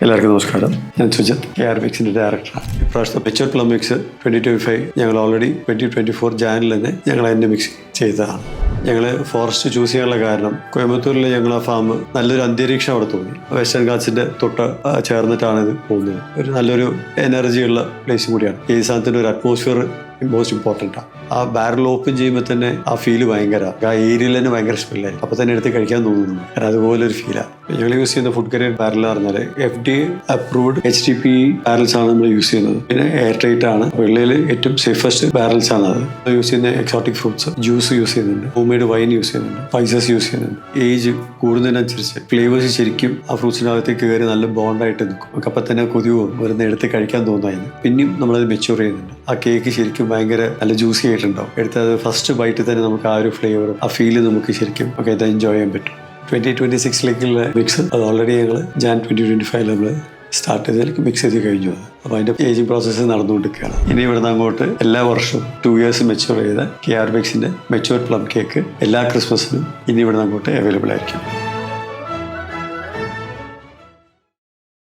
എല്ലാവർക്കും നമസ്കാരം. ഞാൻ സുജിത്, KR Bakesന്റെ ഡയറക്ടറാണ്. ഇപ്രാവശ്യത്തെ മെച്ചൂർ പ്ലം മിക്സ് 2025 ഞങ്ങൾ ഓൾറെഡി 2024 ജാനിൽ തന്നെ ഞങ്ങൾ അതിൻ്റെ മിക്സ് ചെയ്തതാണ്. ഞങ്ങൾ ഫോറസ്റ്റ് ചൂസ് ചെയ്യാനുള്ള കാരണം കോയമ്പത്തൂരിൽ ഞങ്ങൾ ആ ഫാം നല്ലൊരു അന്തരീക്ഷം അവിടെ തോന്നി. വെസ്റ്റേൺ ഗാറ്റ്സിന്റെ തൊട്ട് ചേർന്നിട്ടാണ് ഇത് പോകുന്നത്. ഒരു നല്ലൊരു എനർജിയുള്ള പ്ലേസും കൂടിയാണ്. ഈ സാധനത്തിൻ്റെ ഒരു അറ്റ്മോസ്ഫിയർ മോസ്റ്റ് ഇമ്പോർട്ടൻ്റ് ആണ്. ആ ബാരൽ ഓപ്പൺ ചെയ്യുമ്പോൾ തന്നെ ആ ഫീല് ഭയങ്കര, ആ ഏരിയയിൽ തന്നെ ഭയങ്കര സ്മെല്ലായി. അപ്പോൾ തന്നെ എടുത്ത് കഴിക്കാൻ തോന്നുന്നു. കാരണം അതുപോലെ ഒരു ഫീലാണ്. ഞങ്ങൾ യൂസ് ചെയ്യുന്ന ഫുഡ് കരിയർ ബാരൽ എന്ന് പറഞ്ഞാൽ FDA അപ്രൂവ്ഡ് HTP ബാരൽസ് ആണ് നമ്മൾ യൂസ് ചെയ്യുന്നത്. പിന്നെ എയർ ടൈറ്റ് ആണ്. വെള്ളിയിൽ ഏറ്റവും സേഫസ്റ്റ് ബാരൽസ് ആണ് അത്. യൂസ് ചെയ്യുന്ന എക്സോട്ടിക് ഫ്രൂട്ട്സ് ജ്യൂസ് യൂസ് ചെയ്യുന്നുണ്ട്, ഹോം മെയ്ഡ് വൈൻ യൂസ് ചെയ്യുന്നുണ്ട്, സ്പൈസസ് യൂസ് ചെയ്യുന്നുണ്ട്. ഏജ് കൂടുന്നതിനനുസരിച്ച് ഫ്ലേവേഴ്സ് ശരിക്കും ആ ഫ്രൂട്ട്സിനകത്തേക്ക് കയറി നല്ല ബോണ്ടായിട്ട് നിൽക്കും. നമുക്ക് അപ്പം തന്നെ കൊതിവും വരുന്ന എടുത്ത് കഴിക്കാൻ തോന്നുമായിരുന്നു. പിന്നെയും നമ്മളത് മെച്യൂർ ചെയ്യുന്നുണ്ട്. ആ കേക്ക് ശരിക്കും ഭയങ്കര നല്ല ജ്യൂസി ആയിട്ടുണ്ടാവും. എടുത്തത് ഫസ്റ്റ് ബൈറ്റിൽ തന്നെ നമുക്ക് ആ ഒരു ഫ്ലേവർ, ആ ഫീല് നമുക്ക് ശരിക്കും ഒക്കെ ഇത് എൻജോയ് ചെയ്യാൻ പറ്റും. 2026 മിക്സ് അത് ഓൾറെഡി ഞങ്ങൾ Jan 2025 നമ്മൾ സ്റ്റാർട്ട് ചെയ്തതിലേക്ക് മിക്സ് ചെയ്ത് കഴിഞ്ഞു. അപ്പോൾ അതിൻ്റെ ഏജിങ് പ്രോസസ്സ് നടന്നുകൊണ്ടിരിക്കുകയാണ്. ഇനി ഇവിടുന്ന് അങ്ങോട്ട് എല്ലാ വർഷവും 2 years മെച്യൂർ ചെയ്ത KR Bakesന്റെ മെച്യൂർ പ്ലം കേക്ക് എല്ലാ ക്രിസ്മസിനും ഇനി ഇവിടുന്ന് അങ്ങോട്ട് അവൈലബിൾ ആയിരിക്കും.